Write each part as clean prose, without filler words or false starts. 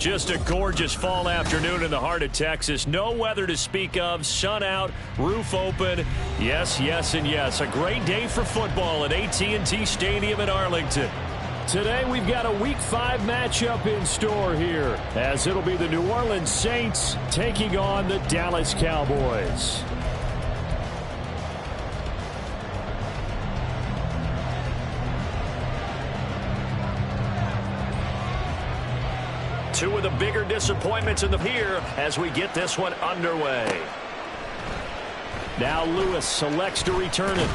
Just a gorgeous fall afternoon in the heart of Texas. No weather to speak of. Sun out, roof open. Yes, yes, and yes. A great day for football at AT&T Stadium in Arlington. Today we've got a Week 5 matchup in store here, as it'll be the New Orleans Saints taking on the Dallas Cowboys. Two of the bigger disappointments in the here as we get this one underway. Now Lewis selects to return it.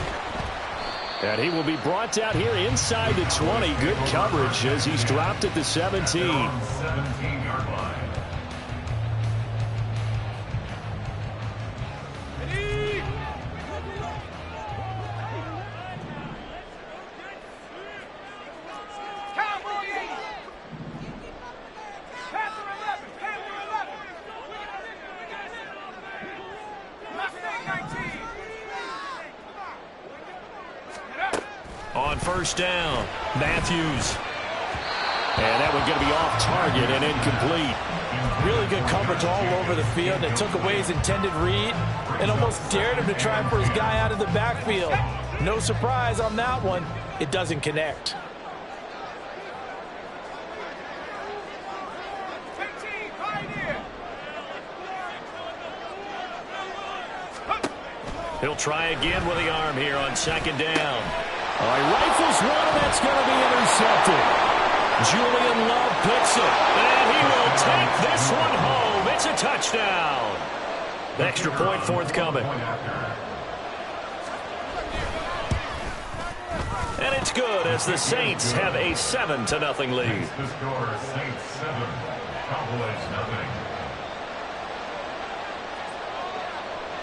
And he will be brought out here inside the 20. Good coverage as he's dropped at the 17. 17-yard line. On first down, Matthews. And that one going to be off target and incomplete. Really good coverage all over the field. It took away his intended read and almost dared him to try for his guy out of the backfield. No surprise on that one. It doesn't connect. He'll try again with the arm here on second down. He rifles one, and that's going to be intercepted. Julian Love picks it, and he will take this one home. It's a touchdown. The extra point forthcoming. And it's good as the Saints have a 7-0 lead. The score, Saints 7, Cowboys nothing.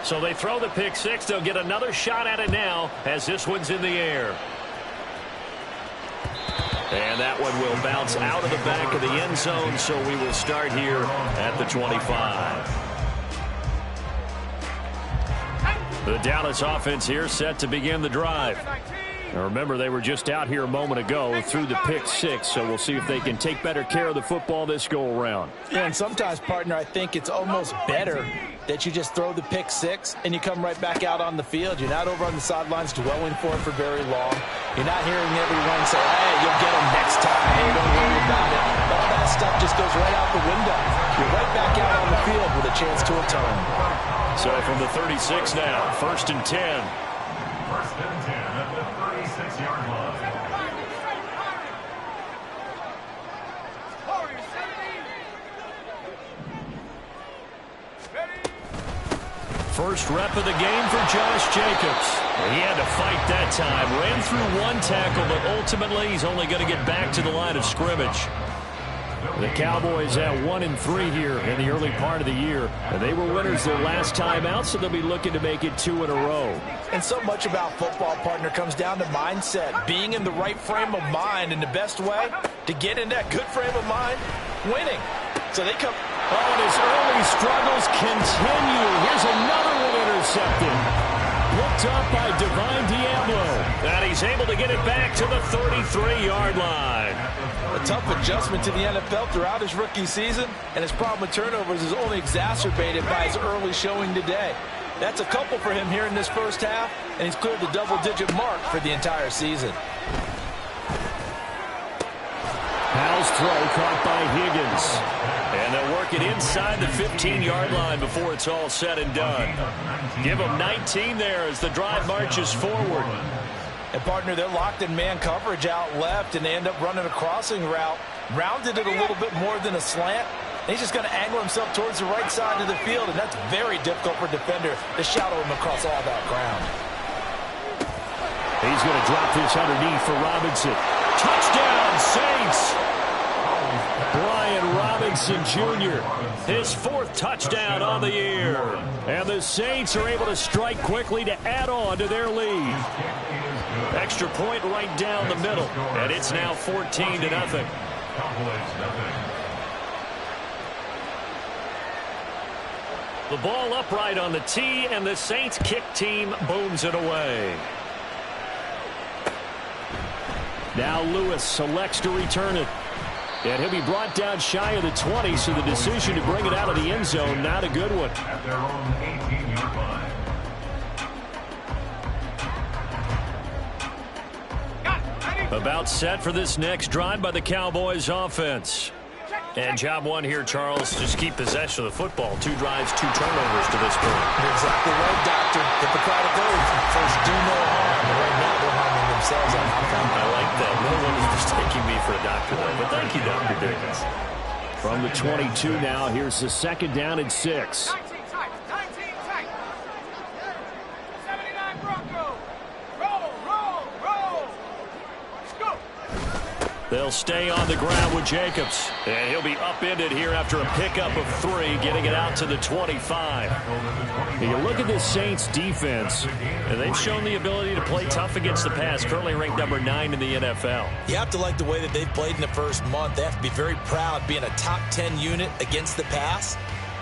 So they throw the pick six. They'll get another shot at it now as this one's in the air. And that one will bounce out of the back of the end zone, so we will start here at the 25. The Dallas offense here set to begin the drive. Now remember, they were just out here a moment ago through the pick six, so we'll see if they can take better care of the football this go around. Yeah, and sometimes, partner, I think it's almost better that you just throw the pick six and you come right back out on the field. You're not over on the sidelines dwelling for it for very long. You're not hearing everyone say, hey, you'll get them next time. Hey, don't worry about it. All that stuff just goes right out the window. You're right back out on the field with a chance to atone. So from the 36 now, 1st and 10. 1st and 10 at the 36-yard line. First rep of the game for Josh Jacobs. He had to fight that time. Ran through one tackle, but ultimately he's only going to get back to the line of scrimmage. The Cowboys at 1-3 here in the early part of the year. And they were winners their last time out, so they'll be looking to make it 2 in a row. And so much about football, partner, comes down to mindset. Being in the right frame of mind, and the best way to get in that good frame of mind, winning. So they come. Oh, and his early struggles continue. Here's another one intercepted. Looked up by Divine Diablo. And he's able to get it back to the 33-yard line. A tough adjustment to the NFL throughout his rookie season, and his problem with turnovers is only exacerbated by his early showing today. That's a couple for him here in this first half, and he's cleared the double-digit mark for the entire season. Powell's throw caught by Higgins. And they'll work it inside the 15-yard line before it's all said and done. Give them 19 there as the drive marches forward. And, partner, they're locked in man coverage out left, and they end up running a crossing route. Rounded it a little bit more than a slant. And he's just going to angle himself towards the right side of the field, and that's very difficult for a defender to shadow him across all that ground. He's going to drop this underneath for Robinson. Touchdown, Saints! Brian Robinson Jr., his 4th touchdown on the year. And the Saints are able to strike quickly to add on to their lead. Extra point right down the middle, and it's now 14-0. The ball upright on the tee, and the Saints kick team booms it away. Now Lewis selects to return it. And he'll be brought down shy of the 20, so the decision to bring it out of the end zone, not a good one. At their own 18-yard line. About set for this next drive by the Cowboys offense. And job one here, Charles, just keep possession of the football. 2 drives, 2 turnovers to this point. You're exactly right, Doctor. Hippocratic oath. First, do no harm. But right now, they're harming themselves on outcome. I like that. No one is mistaking me for a doctor, though. But thank you, Dr. Davis. From the 22 now, here's the 2nd down and 6. 19 tight. 19 tight. 79 Bronco. Roll, roll, roll. Let's go. They'll stay on the ground with Jacobs. And he'll be upended here after a pickup of 3, getting it out to the 25. You look at this Saints defense, and they've shown the ability to play tough against the pass, currently ranked number 9 in the NFL. You have to like the way that they've played in the first month. They have to be very proud being a top 10 unit against the pass.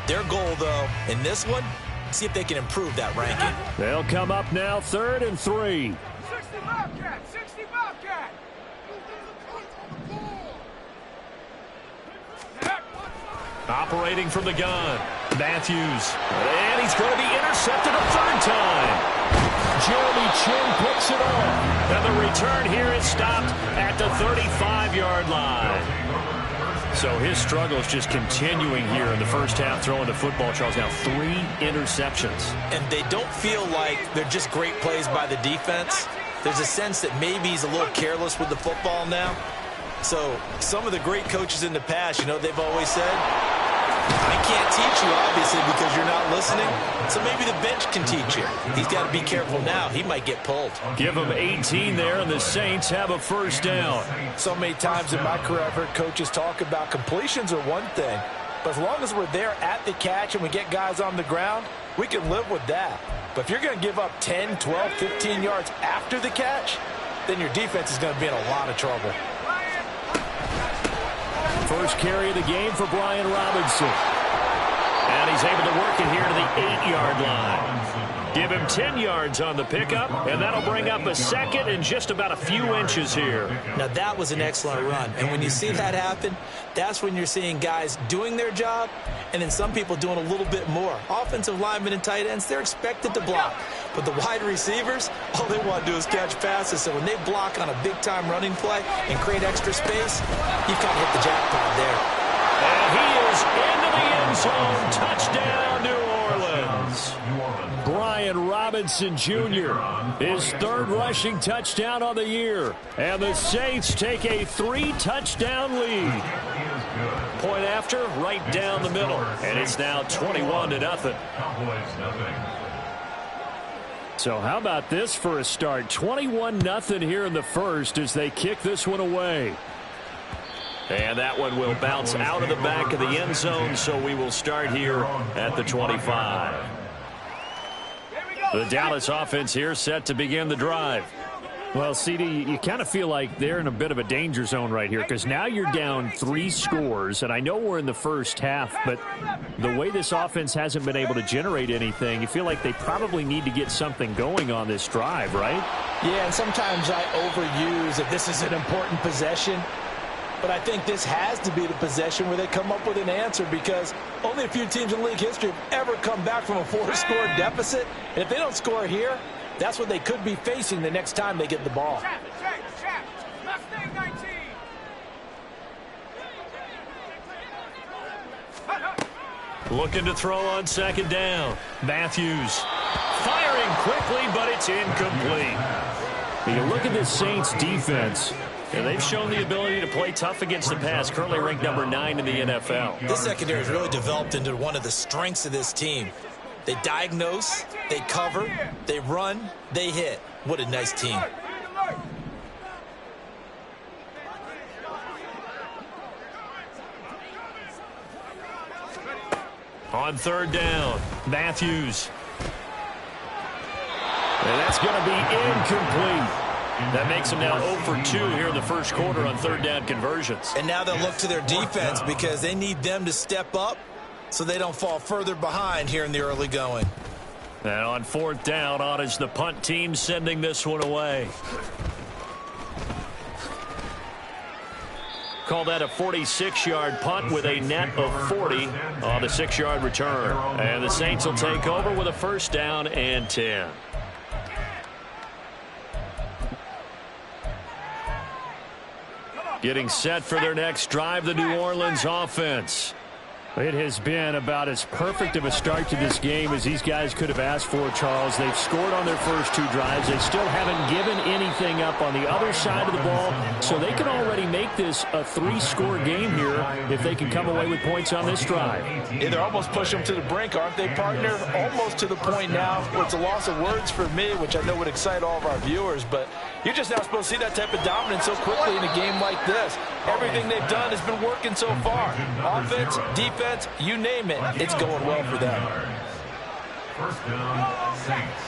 Their goal, though, in this one, see if they can improve that ranking. They'll come up now, 3rd and 3. 60 Bobcat. 60 Bobcat. Operating from the gun, Matthews. And he's going to be intercepted a 3rd time. Jeremy Chin picks it off. And the return here is stopped at the 35-yard line. So his struggle is just continuing here in the first half, throwing the football. Charles, now 3 interceptions. And they don't feel like they're just great plays by the defense. There's a sense that maybe he's a little careless with the football now. So some of the great coaches in the past, you know, they've always said, I can't teach you, obviously, because you're not listening. So maybe the bench can teach you. He's got to be careful now. He might get pulled. Give him 18 there, and the Saints have a 1st down. So many times in my career, I've heard coaches talk about completions are one thing. But as long as we're there at the catch and we get guys on the ground, we can live with that. But if you're going to give up 10, 12, 15 yards after the catch, then your defense is going to be in a lot of trouble. First carry of the game for Brian Robinson. And he's able to work it here to the 8-yard line. Give him 10 yards on the pickup, and that'll bring up a 2nd and just about a few inches here. Now, that was an excellent run. And when you see that happen, that's when you're seeing guys doing their job and then some people doing a little bit more. Offensive linemen and tight ends, they're expected to block. But the wide receivers, all they want to do is catch passes. So when they block on a big-time running play and create extra space, you've kind of hit the jackpot there. And he is into the end zone. Touchdown, New Orleans. Brian Robinson Jr., his 3rd rushing touchdown on the year. And the Saints take a 3-touchdown lead. Point after, right down the middle. And it's now 21-0. So how about this for a start? 21-0 here in the first as they kick this one away. And that one will bounce out of the back of the end zone, so we will start here at the 25. The Dallas offense here set to begin the drive. Well, CD, you kind of feel like they're in a bit of a danger zone right here because now you're down 3 scores, and I know we're in the first half, but the way this offense hasn't been able to generate anything, you feel like they probably need to get something going on this drive, right? Yeah, and sometimes I overuse that this is an important possession. But I think this has to be the possession where they come up with an answer because only a few teams in league history have ever come back from a 4-score deficit. And if they don't score here, that's what they could be facing the next time they get the ball. Mustang 19. Looking to throw on 2nd down. Matthews firing quickly, but it's incomplete. You look at this Saints defense. And they've shown the ability to play tough against the pass, currently ranked number 9 in the NFL. This secondary has really developed into one of the strengths of this team. They diagnose, they cover, they run, they hit. What a nice team. On 3rd down, Matthews. And that's going to be incomplete. That makes them now 0 for 2 here in the first quarter on 3rd down conversions. And now they'll look to their defense because they need them to step up so they don't fall further behind here in the early going. And on 4th down, on is the punt team sending this one away. Call that a 46-yard punt with a net of 40 on the 6-yard return. And the Saints will take over with a first down and 10. Getting set for their next drive, the New Orleans offense. It has been about as perfect of a start to this game as these guys could have asked for, Charles. They've scored on their first 2 drives. They still haven't given anything up on the other side of the ball, so they can already make this a 3-score game here if they can come away with points on this drive. Yeah, they're almost pushing them to the brink, aren't they, partner? Almost to the point now where it's a loss of words for me, which I know would excite all of our viewers, but you're just not supposed to see that type of dominance so quickly in a game like this. Everything they've done has been working so far. Offense, defense, you name it, it's going well for them. First down, Saints.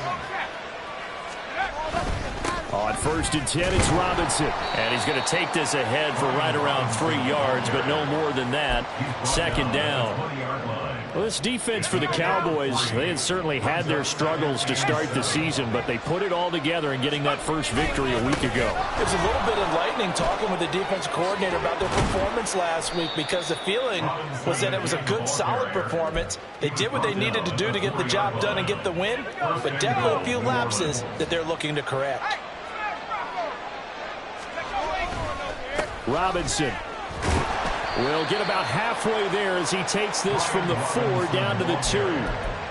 On 1st and 10, it's Robinson. And he's going to take this ahead for right around 3 yards, but no more than that. 2nd down. Well, this defense for the Cowboys, they had certainly had their struggles to start the season, but they put it all together in getting that first victory a week ago. It's a little bit enlightening talking with the defensive coordinator about their performance last week, because the feeling was that it was a good, solid performance. They did what they needed to do to get the job done and get the win, but definitely a few lapses that they're looking to correct. Robinson will get about halfway there as he takes this from the 4 down to the 2.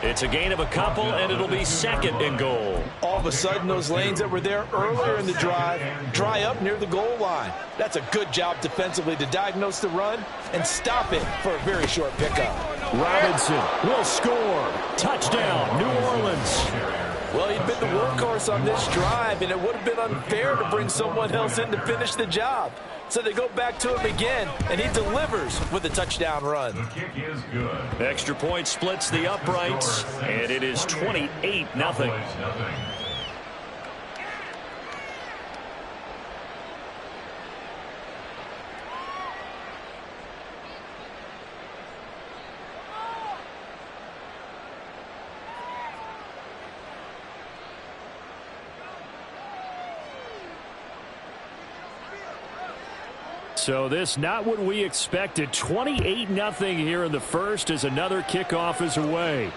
It's a gain of a couple, and it'll be 2nd and goal. All of a sudden, those lanes that were there earlier in the drive dry up near the goal line. That's a good job defensively to diagnose the run and stop it for a very short pickup. Robinson will score. Touchdown, New Orleans. Well, he'd been the workhorse on this drive, and it would have been unfair to bring someone else in to finish the job. So they go back to him again, and he delivers with a touchdown run. The kick is good. Extra point splits the uprights, and it is 28-0. So this not what we expected. 28-0 here in the first as another kickoff is away.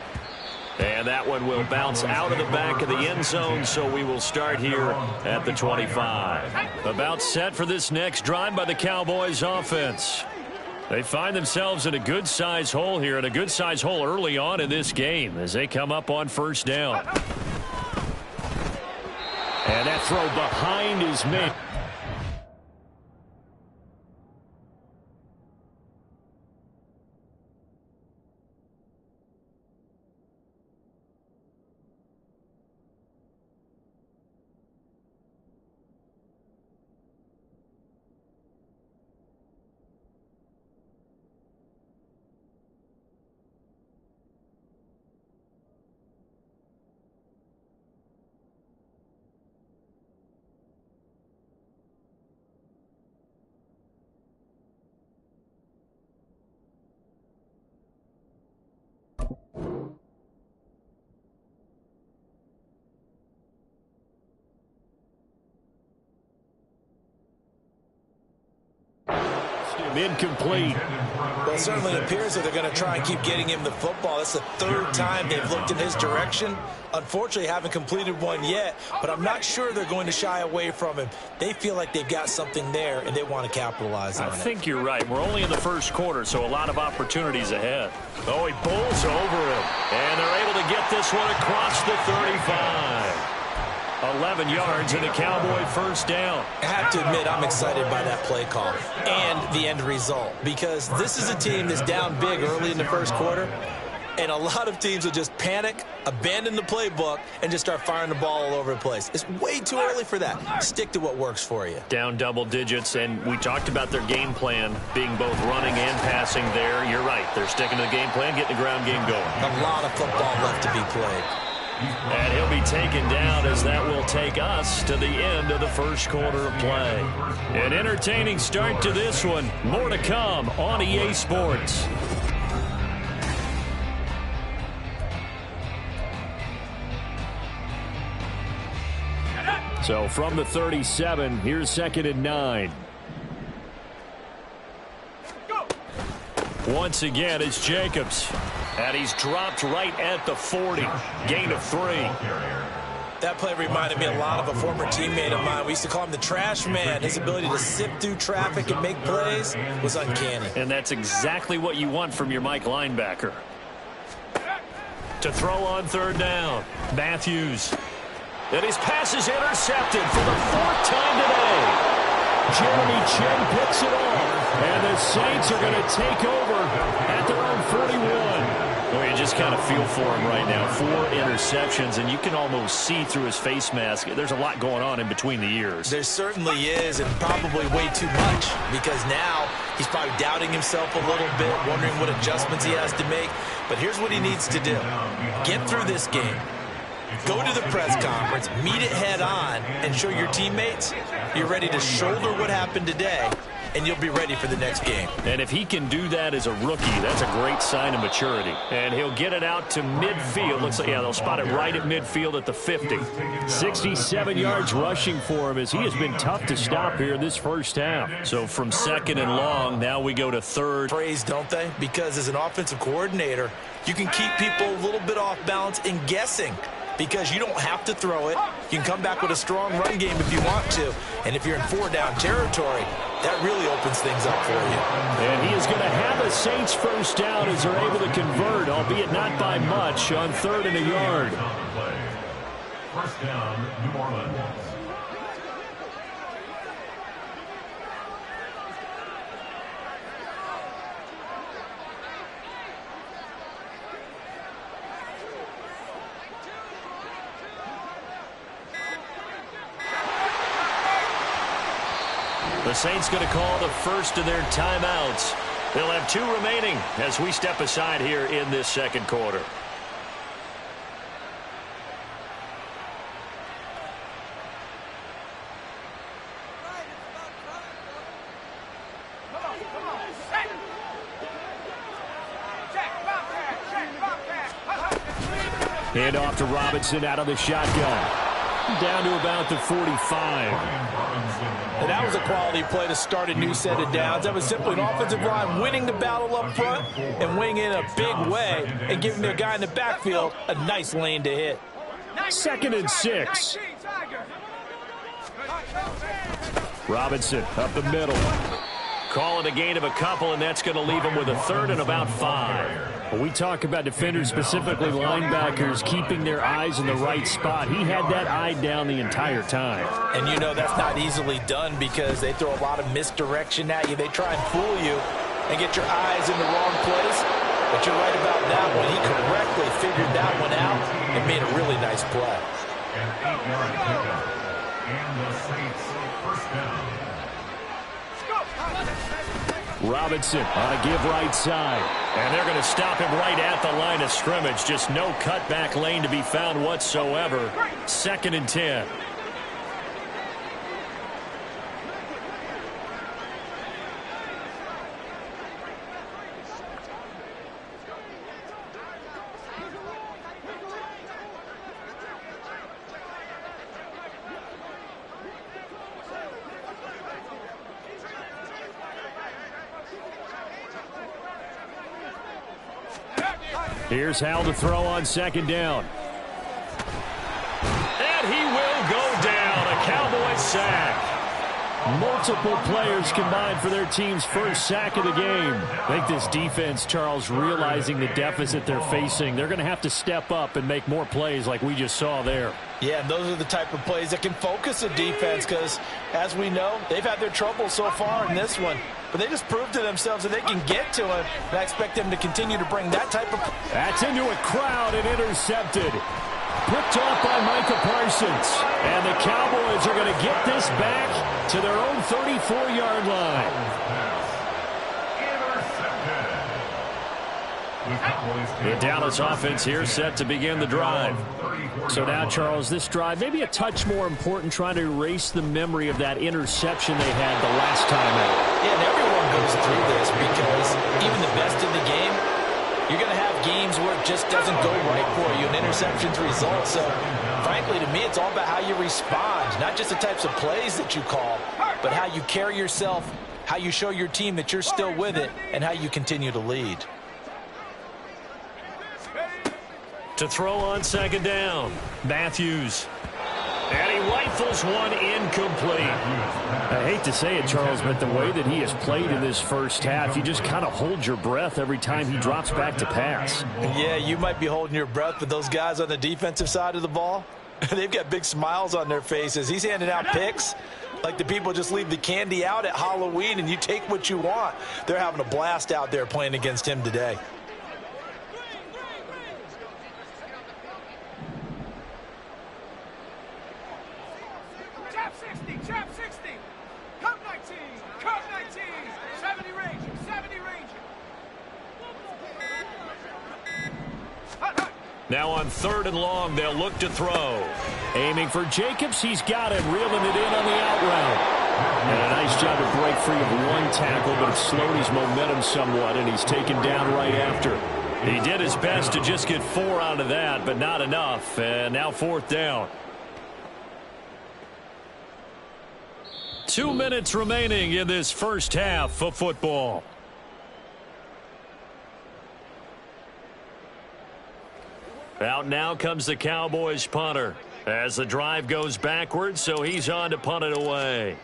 And that one will bounce out of the back of the end zone, so we will start here at the 25. About set for this next drive by the Cowboys offense. They find themselves in a good-size hole here, and a good-size hole early on in this game as they come up on 1st down. And that throw behind is made. Incomplete. Well, it certainly appears that they're going to try and keep getting him the football. That's the 3rd time they've looked in his direction. Unfortunately, haven't completed one yet, but I'm not sure they're going to shy away from him. They feel like they've got something there, and they want to capitalize on it. I think you're right. We're only in the first quarter, so a lot of opportunities ahead. Oh, he bowls over him, and they're able to get this one across the 35. 11 yards and a Cowboy first down. I have to admit, I'm excited by that play call and the end result, because this is a team that's down big early in the first quarter, and a lot of teams will just panic, abandon the playbook, and just start firing the ball all over the place. It's way too early for that. Stick to what works for you. Down double digits, and we talked about their game plan being both running and passing there. You're right. They're sticking to the game plan, getting the ground game going. A lot of football left to be played. And he'll be taken down as that will take us to the end of the first quarter of play. An entertaining start to this one. More to come on EA Sports. So from the 37, here's 2nd and 9. Once again, it's Jacobs. And he's dropped right at the 40. Gain of 3. That play reminded me a lot of a former teammate of mine. We used to call him the trash man. His ability to sift through traffic and make plays was uncanny. And that's exactly what you want from your Mike linebacker. To throw on 3rd down, Matthews. And his pass is intercepted for the 4th time today. Jeremy Chinn picks it off. And the Saints are going to take over at their own 41. Well, you just kind of feel for him right now. 4 interceptions, and you can almost see through his face mask. There's a lot going on in between the ears. There certainly is, and probably way too much, because now he's probably doubting himself a little bit, wondering what adjustments he has to make. But here's what he needs to do. Get through this game. Go to the press conference, meet it head on, and show your teammates you're ready to shoulder what happened today, and you'll be ready for the next game. And if he can do that as a rookie, that's a great sign of maturity. And he'll get it out to midfield. Looks like, yeah, they'll spot it right at midfield at the 50. 67 yards rushing for him as he has been tough to stop here in this first half. So from 2nd and long, now we go to 3rd. Praise, don't they? Because as an offensive coordinator, you can keep people a little bit off balance and guessing, because you don't have to throw it. You can come back with a strong run game if you want to. And if you're in 4-down territory, that really opens things up for you. And he is going to have a Saints first down as they're able to convert, albeit not by much, on 3rd and a yard. First down, New Orleans. The Saints going to call the first of their timeouts. They'll have 2 remaining as we step aside here in this 2nd quarter. Hand off to Robinson out of the shotgun. Down to about the 45. And that was a quality play to start a new set of downs. That was simply an offensive line winning the battle up front and winning in a big way and giving their guy in the backfield a nice lane to hit. 2nd and 6. Robinson up the middle. Call it a gain of a couple, and that's going to leave him with a 3rd and about 5. When we talk about defenders, specifically linebackers, keeping their eyes in the right spot, he had that eye down the entire time. And you know that's not easily done because they throw a lot of misdirection at you. They try and fool you and get your eyes in the wrong place. But you're right about that one. He correctly figured that one out and made a really nice play. An 8-yard pickup. And the Saints first down. Robinson on a give right side. And they're going to stop him right at the line of scrimmage. Just no cutback lane to be found whatsoever. 2nd and 10. Here's Hal to throw on 2nd down. And he will go down. A Cowboys sack. Multiple players combined for their team's first sack of the game. I think this defense, Charles, realizing the deficit they're facing, they're going to have to step up and make more plays like we just saw there. Yeah, and those are the type of plays that can focus a defense because, as we know, they've had their trouble so far in this one. But they just proved to themselves that they can get to him, and I expect them to continue to bring that type of... That's into a crowd and intercepted. Picked off by Micah Parsons. And the Cowboys are going to get this back to their own 34-yard line. The Dallas offense here set to begin the drive. So now, Charles, this drive maybe a touch more important, trying to erase the memory of that interception they had the last time out. Yeah, and everyone goes through this because even the best in the game, you're going to have games where it just doesn't go right for you, and interceptions result. So, frankly, to me, it's all about how you respond, not just the types of plays that you call, but how you carry yourself how you show your team that you're still with it, and how you continue to lead. To throw on second down, Matthews. And he rifles one incomplete. I hate to say it, Charles, but the way that he has played in this first half, you just kind of hold your breath every time he drops back to pass. Yeah, you might be holding your breath, but those guys on the defensive side of the ball, they've got big smiles on their faces. He's handing out picks like the people just leave the candy out at Halloween and you take what you want. They're having a blast out there playing against him today. Chap 60. Come 19. Come 19. 70 Ranger. 70 Ranger. Now on 3rd and long, they'll look to throw. Aiming for Jacobs. He's got it, reeling it in on the out route. And a nice job to break free of one tackle, but it slowed his momentum somewhat, and he's taken down right after. He did his best to just get 4 out of that, but not enough. And now 4th down. 2 minutes remaining in this first half of football. Out now comes the Cowboys punter as the drive goes backwards, so he's on to punt it away.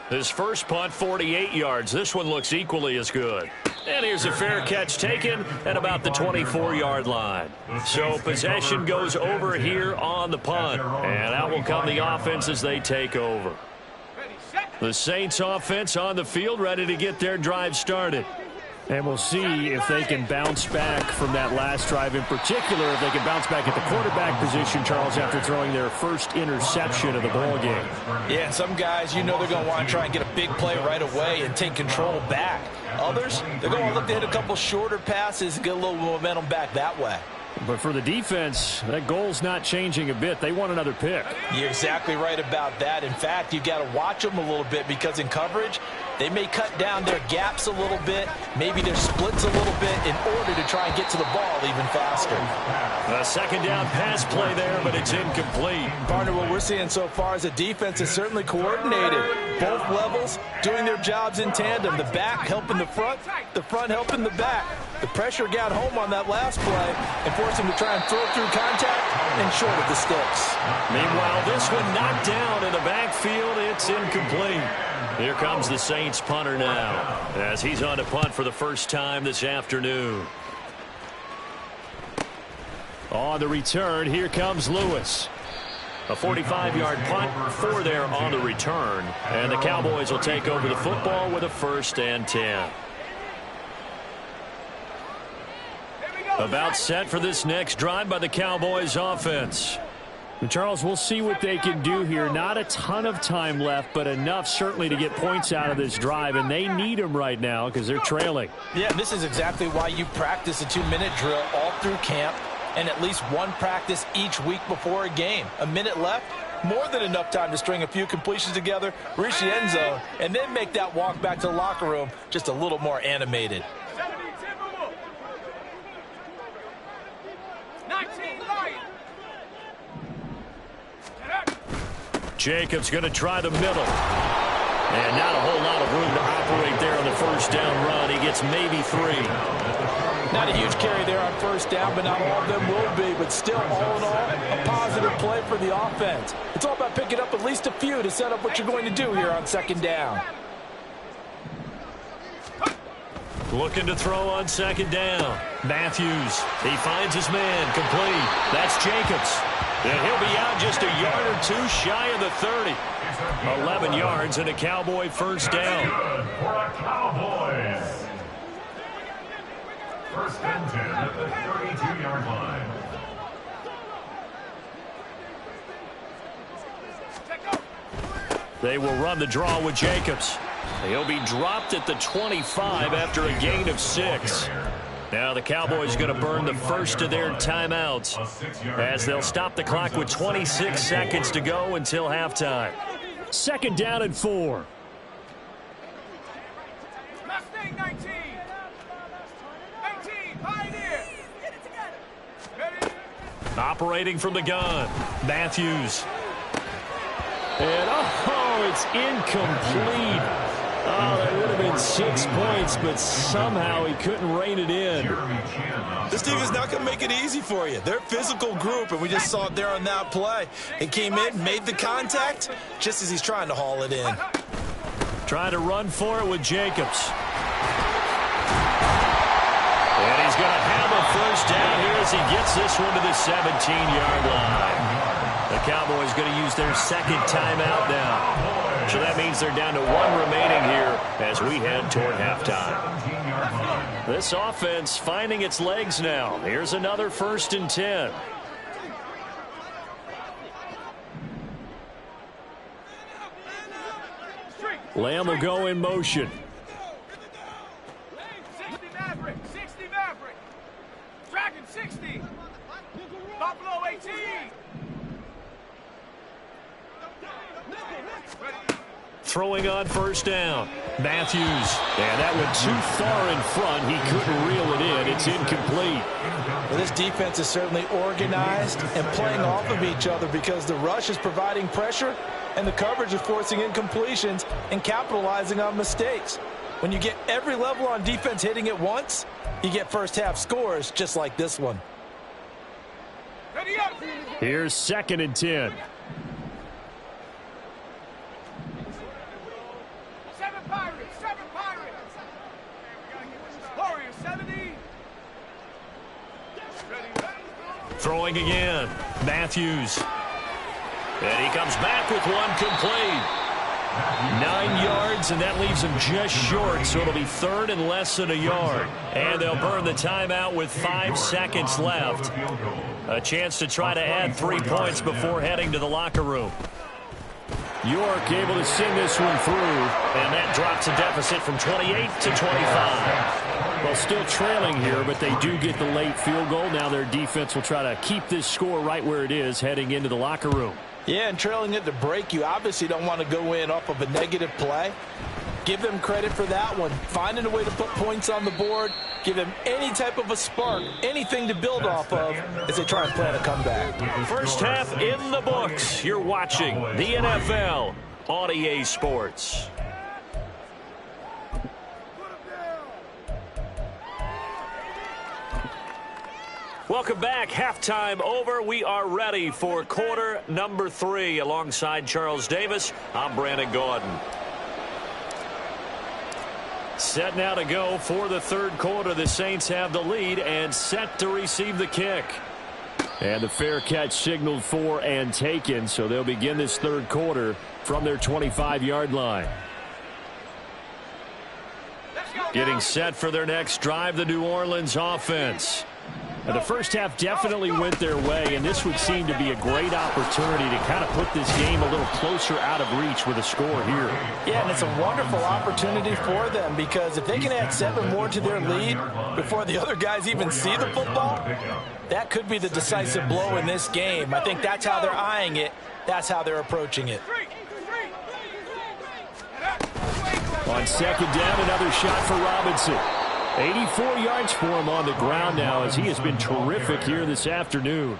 His first punt, 48 yards. This one looks equally as good. And here's a fair catch taken at about the 24-yard line. So possession goes over here on the punt. And out will come the offense as they take over. The Saints offense on the field, ready to get their drive started. And we'll see if they can bounce back from that last drive, in particular if they can bounce back at the quarterback position, Charles, after throwing their first interception of the ball game. Yeah, and some guys, you know they're going to want to try and get a big play right away and take control back. Others, they're going to look to hit a couple shorter passes and get a little momentum back that way. But for the defense, that goal's not changing a bit. They want another pick. You're exactly right about that. In fact, you've got to watch them a little bit because in coverage, they may cut down their gaps a little bit, maybe their splits a little bit in order to try and get to the ball even faster. A second down pass play there, but it's incomplete. Partner, what we're seeing so far is the defense is certainly coordinated. Both levels doing their jobs in tandem. The back helping the front helping the back. The pressure got home on that last play and forced him to try and throw through contact and short of the sticks. Meanwhile, this one knocked down in the backfield. It's incomplete. Here comes the Saints punter now as he's on to punt for the first time this afternoon. On the return, here comes Lewis. A 45-yard punt, 4 there on the return. And the Cowboys will take over the football with a 1st and 10. About set for this next drive by the Cowboys offense. And Charles, we'll see what they can do here. Not a ton of time left, but enough certainly to get points out of this drive, and they need them right now because they're trailing. Yeah, this is exactly why you practice a 2-minute drill all through camp and at least one practice each week before a game. A minute left, more than enough time to string a few completions together, reach the end zone, and then make that walk back to the locker room just a little more animated. 19 Lion. Jacobs going to try the middle. And not a whole lot of room to operate there on the first down run. He gets maybe 3. Not a huge carry there on first down, but not all of them will be. But still, all in all, a positive play for the offense. It's all about picking up at least a few to set up what you're going to do here on second down. Looking to throw on second down. Matthews, he finds his man, complete. That's Jacobs. And he'll be out just a yard or 2 shy of the 30. 11 yards and a Cowboy first down. Good for a Cowboys. 1st and 10 at the 32-yard line. They will run the draw with Jacobs. He'll be dropped at the 25 after a gain of 6. Now the Cowboys going to burn the first of their timeouts as they'll stop the clock with 26 seconds to go until halftime. 2nd down and 4. Mustang 19. 19. Pioneer. Ready? Operating from the gun, Matthews. And It's incomplete. Oh, that would have been 6 points, but somehow he couldn't rein it in. This team is not going to make it easy for you. They're a physical group, and we just saw it there on that play. He came in, made the contact, just as he's trying to haul it in. Trying to run for it with Jacobs. And he's going to have a first down here as he gets this one to the 17-yard line. The Cowboys going to use their second timeout now. So that means they're down to 1 remaining here as we head toward halftime. This offense finding its legs now. Here's another 1st and 10. Lamb will go in motion. 60 Maverick, 60 Maverick. Dragon 60. Buffalo 18. Throwing on 1st down. Matthews. And that went too far in front. He couldn't reel it in. It's incomplete. Well, this defense is certainly organized and playing off of each other because the rush is providing pressure and the coverage is forcing incompletions and capitalizing on mistakes. When you get every level on defense hitting at once, you get first-half scores just like this one. Here's 2nd and 10. 7 Pirates, 7 Pirates. Warriors 70. Throwing again. Matthews. And he comes back with one complete. 9 yards, and that leaves him just short, so it'll be 3rd and less than a yard. And they'll burn the timeout with 5 seconds left. A chance to try to add 3 points before heading to the locker room. York able to sing this one through, and that drops a deficit from 28 to 25. Well, still trailing here, but they do get the late field goal. Now their defense will try to keep this score right where it is heading into the locker room. Yeah, and trailing it to break, you obviously don't want to go in off of a negative play. Give them credit for that one. Finding a way to put points on the board, give them any type of a spark, anything to build off of as they try and plan a comeback. First half in the books. You're watching the NFL on EA Sports. Welcome back. Halftime over. We are ready for quarter number 3. Alongside Charles Davis, I'm Brandon Gordon. Set now to go for the 3rd quarter. The Saints have the lead and set to receive the kick. And the fair catch signaled for and taken, so they'll begin this 3rd quarter from their 25-yard line. Getting set for their next drive, the New Orleans offense. Now, the first half definitely went their way, and this would seem to be a great opportunity to kind of put this game a little closer out of reach with a score here. Yeah, and it's a wonderful opportunity for them because if they can add 7 more to their lead before the other guys even see the football, that could be the decisive blow in this game. I think that's how they're eyeing it. That's how they're approaching it. On 2nd down, another shot for Robinson. 84 yards for him on the ground now as he has been terrific here this afternoon.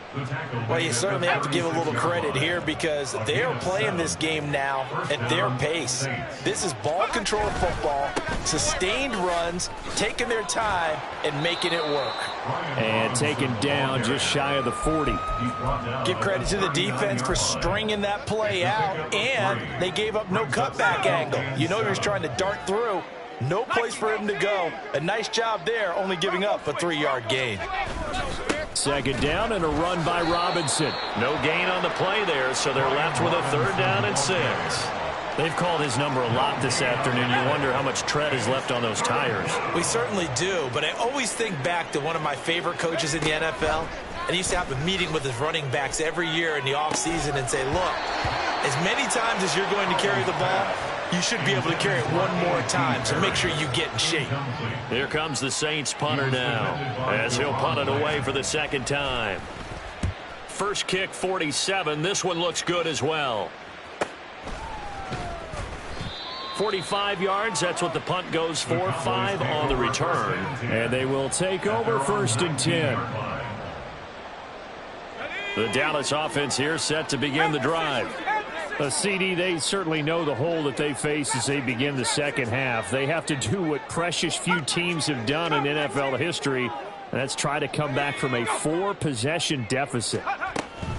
Well, you certainly have to give a little credit here because they are playing this game now at their pace. This is ball control football, sustained runs, taking their time and making it work. And taken down just shy of the 40. Give credit to the defense for stringing that play out, and they gave up no cutback angle. You know he was trying to dart through. No place for him to go. A nice job there, only giving up a 3-yard gain. 2nd down and a run by Robinson. No gain on the play there, so they're left with a 3rd down and 6. They've called his number a lot this afternoon. You wonder how much tread is left on those tires. We certainly do, but I always think back to one of my favorite coaches in the NFL. And he used to have a meeting with his running backs every year in the offseason and say, look, as many times as you're going to carry the ball, you should be able to carry it one more time, so make sure you get in shape. Here comes the Saints punter now as he'll punt it away for the 2nd time. First kick, 47. This one looks good as well. 45 yards, that's what the punt goes for. 5 on the return. And they will take over 1st and 10. The Dallas offense here set to begin the drive. CD, they certainly know the hole that they face as they begin the second half. They have to do what precious few teams have done in NFL history, and that's try to come back from a 4-possession deficit.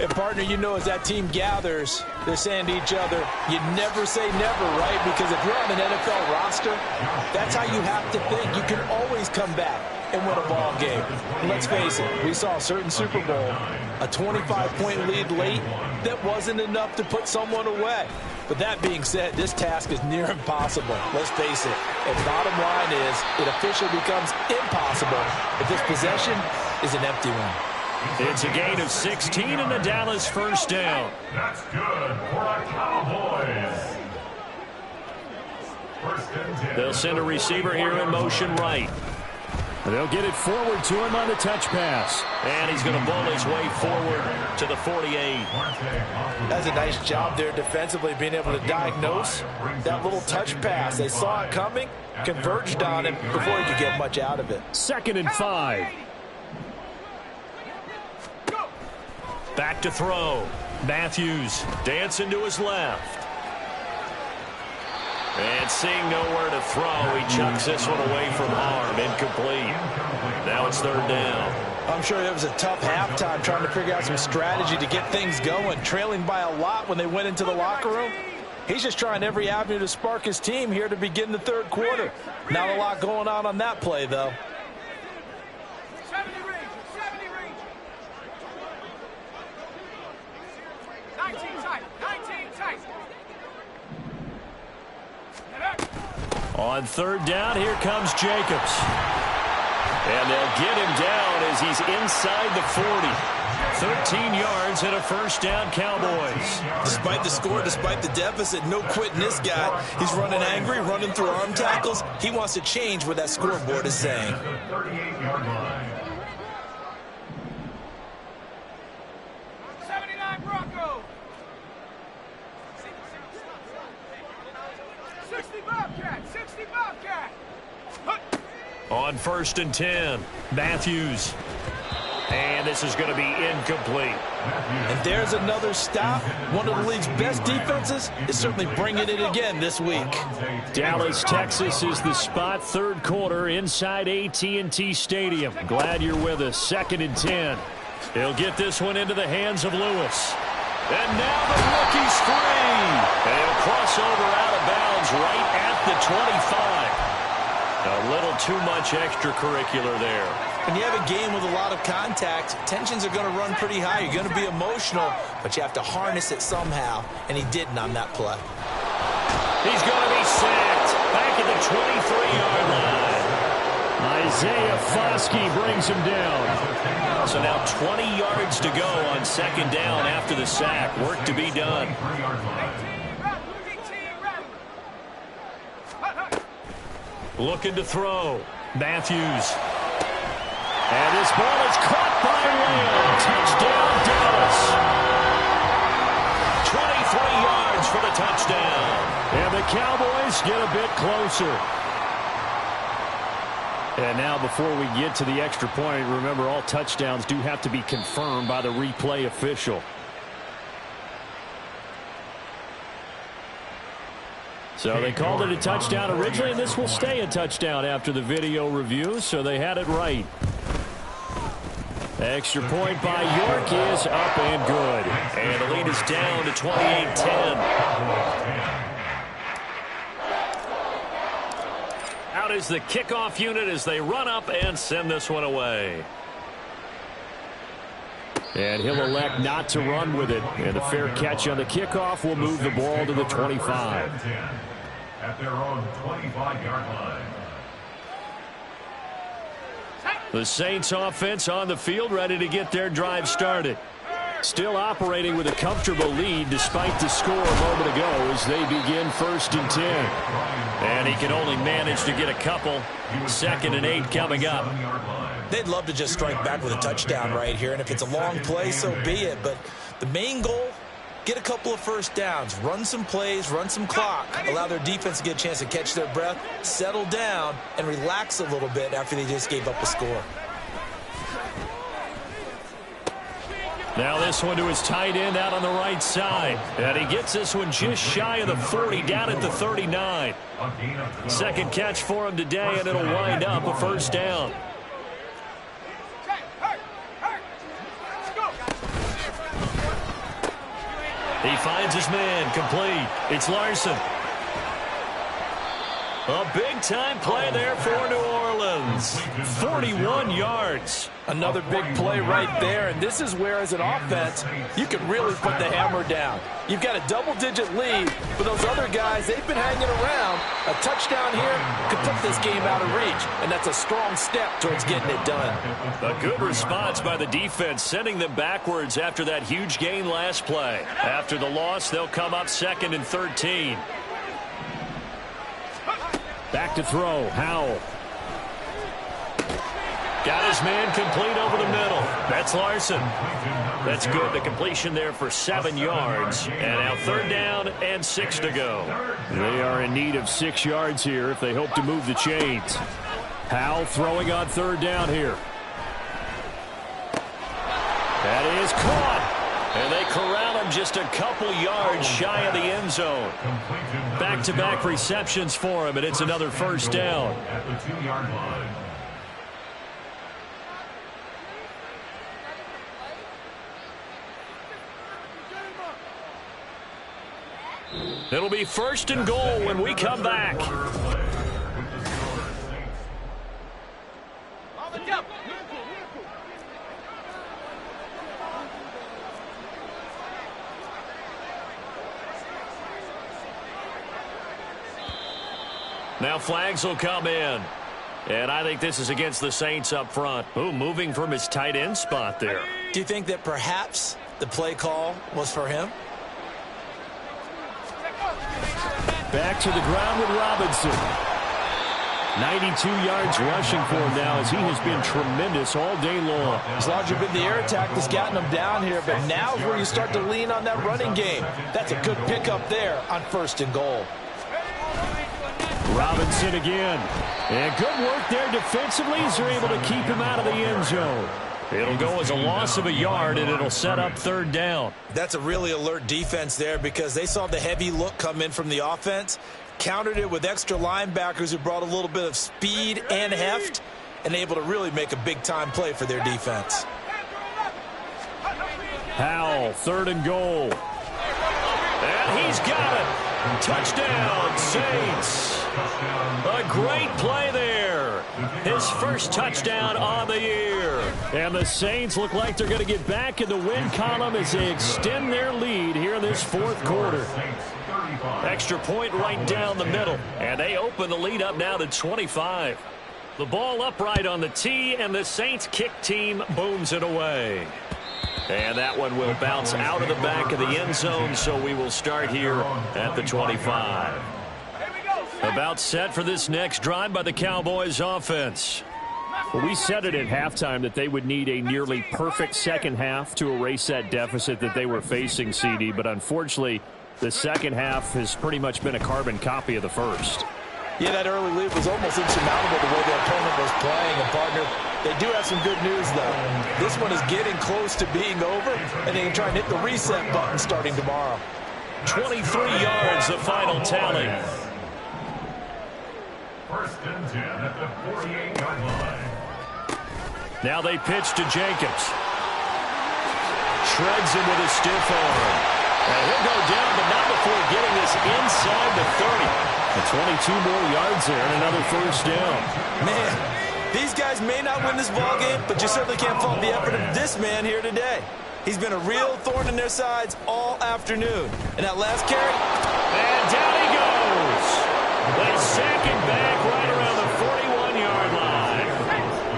And, partner, you know, as that team gathers, they're saying to each other, you never say never, right? Because if you're on an NFL roster, that's how you have to think. You can always come back and win a ball game. And let's face it, we saw a certain Super Bowl, a 25-point lead late that wasn't enough to put someone away. But that being said, this task is near impossible. Let's face it. And bottom line is, it officially becomes impossible if this possession is an empty one. It's a gain of 16 and the Dallas first down. That's good for the Cowboys. First and 10. They'll send a receiver here in motion right. They'll get it forward to him on the touch pass. And he's going to bowl his way forward to the 48. That's a nice job there defensively, being able to diagnose that little touch pass. They saw it coming, converged on him before he could get much out of it. 2nd and 5. Back to throw. Matthews dancing to his left. And seeing nowhere to throw, he chucks this one away from harm. Incomplete. Now it's 3rd down. I'm sure it was a tough halftime trying to figure out some strategy to get things going. Trailing by a lot when they went into the locker room. He's just trying every avenue to spark his team here to begin the 3rd quarter. Not a lot going on that play, though. 70 range, 70 range. 19 tight, 19 tight. On 3rd down, here comes Jacobs. And they'll get him down as he's inside the 40. 13 yards and a first down, Cowboys. Despite the score, despite the deficit, no quitting this guy. He's running angry, running through arm tackles. He wants to change what that scoreboard is saying. 38-yard line. 79 Broncos. 60 Bobcat, 60 Bobcat. On 1st and 10, Matthews. And this is going to be incomplete. And there's another stop. One of the league's best defenses is certainly bringing it again this week. Dallas, Texas is the spot. 3rd quarter inside AT&T Stadium. Glad you're with us. 2nd and 10. He'll get this one into the hands of Lewis. And now the rookie's free. And he'll cross over out of bounds right at the 25. A little too much extracurricular there. When you have a game with a lot of contact, tensions are going to run pretty high. You're going to be emotional, but you have to harness it somehow, and he didn't on that play. He's going to be sacked back at the 23-yard line. Isaiah Foskey brings him down. So now 20 yards to go on 2nd down after the sack. Work to be done. Looking to throw. Matthews. And this ball is caught by Lamb. Touchdown, Dallas. 23 yards for the touchdown. And the Cowboys get a bit closer. And now before we get to the extra point, remember all touchdowns do have to be confirmed by the replay official. So they called it a touchdown originally, and this will stay a touchdown after the video review, so they had it right. Extra point by York is up and good. And the lead is down to 28-10. Out is the kickoff unit as they run up and send this one away. And he'll elect not to run with it. And a fair catch on the kickoff will move the ball to the 25. At their own 25-yard line. The Saints offense on the field, ready to get their drive started. Still operating with a comfortable lead despite the score a moment ago as they begin 1st and 10. And he can only manage to get a couple. 2nd and 8 coming up. They'd love to just strike back with a touchdown right here, and if it's a long play, so be it. But the main goal, get a couple of first downs, run some plays, run some clock, allow their defense to get a chance to catch their breath, settle down, and relax a little bit after they just gave up a score. Now this one to his tight end out on the right side. And he gets this one just shy of the 40, down at the 39. Second catch for him today, and it'll wind up a first down. He finds his man, complete. It's Larson. A big-time play there for New Orleans. 41 yards. Another big play right there, and this is where, as an offense, you can really put the hammer down. You've got a double-digit lead, but those other guys, they've been hanging around. A touchdown here could put this game out of reach, and that's a strong step towards getting it done. A good response by the defense, sending them backwards after that huge gain last play. After the loss, they'll come up 2nd and 13. Back to throw, Howell. Got his man complete over the middle. That's Larson. That's good. The completion there for 7 yards. And now 3rd down and 6 to go. They are in need of 6 yards here if they hope to move the chains. Howell throwing on 3rd down here. That is caught. And they corral him just a couple yards shy of the end zone. Back-to-back receptions for him, and it's another first down. At the 2-yard line. It'll be 1st and goal when we come back. Now flags will come in. And I think this is against the Saints up front. Ooh, moving from his tight end spot there. Do you think that perhaps the play call was for him? Back to the ground with Robinson. 92 yards rushing for him now, as he has been tremendous all day long. It's largely been the air attack that's gotten him down here, but now is where you start to lean on that running game. That's a good pickup there on 1st and goal. Robinson again. And good work there defensively as they're able to keep him out of the end zone. It'll go as a loss of a yard, and it'll set up 3rd down. That's a really alert defense there because they saw the heavy look come in from the offense, countered it with extra linebackers who brought a little bit of speed and heft, and able to really make a big-time play for their defense. Howell, 3rd and goal. And he's got it. Touchdown, Saints. A great play there. His first touchdown on the year. And the Saints look like they're going to get back in the win column as they extend their lead here in this 4th quarter. Extra point right down the middle. And they open the lead up now to 25. The ball upright on the tee, and the Saints kick team booms it away. And that one will bounce out of the back of the end zone, so we will start here at the 25. About set for this next drive by the Cowboys offense. Well, we said it at halftime that they would need a nearly perfect second half to erase that deficit that they were facing, CD, but unfortunately, the second half has pretty much been a carbon copy of the first. Yeah, that early lead was almost insurmountable the way the opponent was playing. And, partner, they do have some good news, though. This one is getting close to being over, and they can try and hit the reset button starting tomorrow. 23 yards, the final tally. 1st and 10 at the 48-yard line. Now they pitch to Jenkins. Shreds him with a stiff arm. And he'll go down, but not before getting this inside the 30. And 22 more yards there and another first down. Man, these guys may not win this ball game, but you certainly can't fault the effort of this man here today. He's been a real thorn in their sides all afternoon. And that last carry. And down he goes. They sack him back right around the 41-yard line.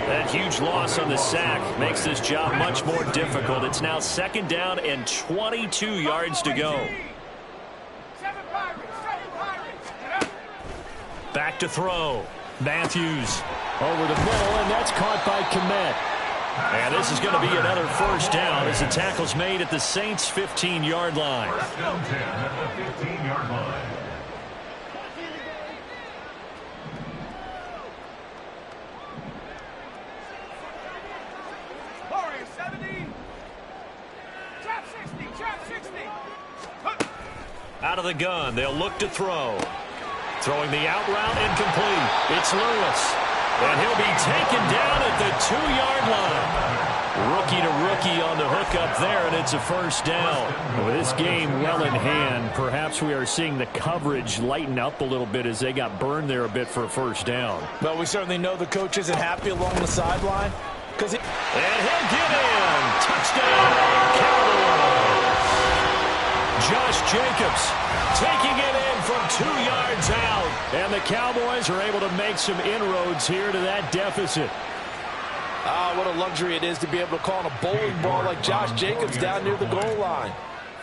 That huge loss on the sack makes this job much more difficult. It's now 2nd down and 22 yards to go. Back to throw. Matthews over the middle, and that's caught by Kmet. And this is going to be another first down as the tackle's made at the Saints' 15-yard line. 1st and 10 at the 15-yard line. Out of the gun, they'll look to throw. Throwing the out route incomplete. It's Lewis. And he'll be taken down at the 2-yard line. Rookie to rookie on the hook up there, and it's a first down. With this game well in hand, perhaps we are seeing the coverage lighten up a little bit as they got burned there a bit for a first down. Well, we certainly know the coach isn't happy along the sideline. And he'll get in. Touchdown, Cowboys. Josh Jacobs taking it in from 2 yards out. And the Cowboys are able to make some inroads here to that deficit. Ah, what a luxury it is to be able to call on a bowling ball like Josh Jacobs down near the goal line.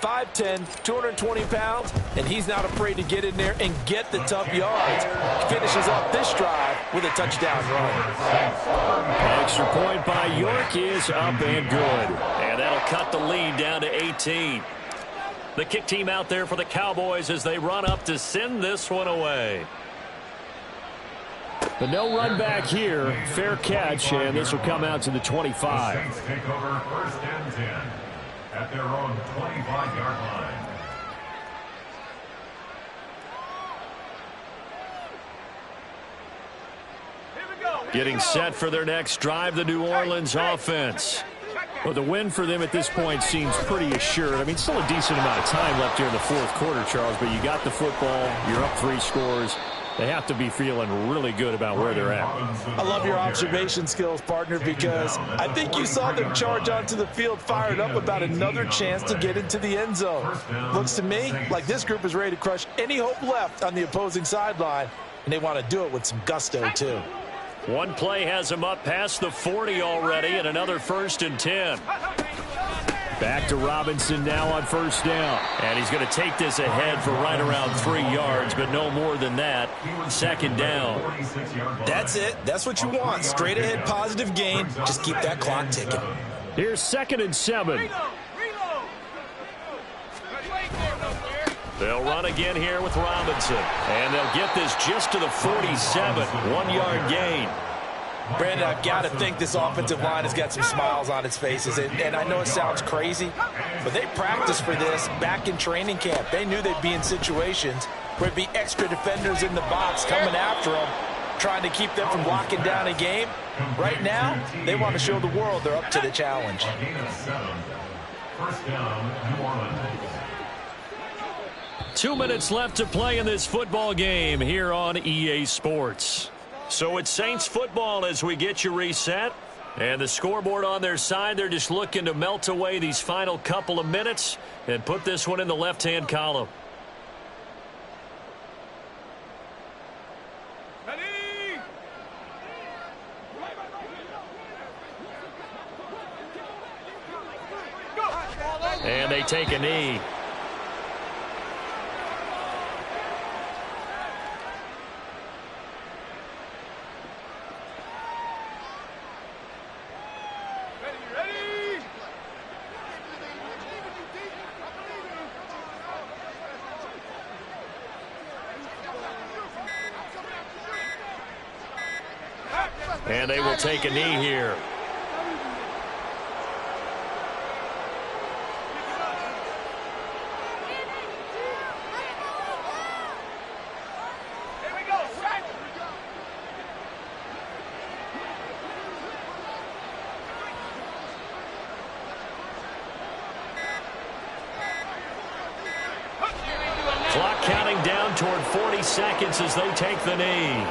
5'10", 220 pounds, and he's not afraid to get in there and get the tough yards. He finishes off this drive with a touchdown run. Extra point by York is up and good. And that'll cut the lead down to 18. The kick team out there for the Cowboys as they run up to send this one away. But no run back here. Fair catch, and this will come out to the 25. The Saints take over 1st and 10 at their own 25-yard line. Getting set for their next drive, the New Orleans offense. Well, the win for them at this point seems pretty assured. I mean, still a decent amount of time left here in the fourth quarter, Charles, but you got the football, you're up 3 scores. They have to be feeling really good about where they're at. I love your observation skills, partner, because I think you saw them charge onto the field fired up about another chance to get into the end zone. Looks to me like this group is ready to crush any hope left on the opposing sideline, and they want to do it with some gusto, too. One play has him up past the 40 already, and another 1st and 10. Back to Robinson now on 1st down. And he's going to take this ahead for right around 3 yards, but no more than that. 2nd down. That's it. That's what you want. Straight ahead positive gain. Just keep that clock ticking. Here's 2nd and 7. They'll run again here with Robinson. And they'll get this just to the 47. 1-yard gain. Brandon, I've got to think this offensive line has got some smiles on its faces. And I know it sounds crazy, but they practiced for this back in training camp. They knew they'd be in situations where there'd be extra defenders in the box coming after them, trying to keep them from locking down a game. Right now, they want to show the world they're up to the challenge. 1st down, New Orleans. 2 minutes left to play in this football game here on EA Sports. So it's Saints football as we get you reset. And the scoreboard on their side, they're just looking to melt away these final couple of minutes and put this one in the left-hand column. And they take a knee. And they will take a knee here. Clock counting down toward 40 seconds as they take the knee.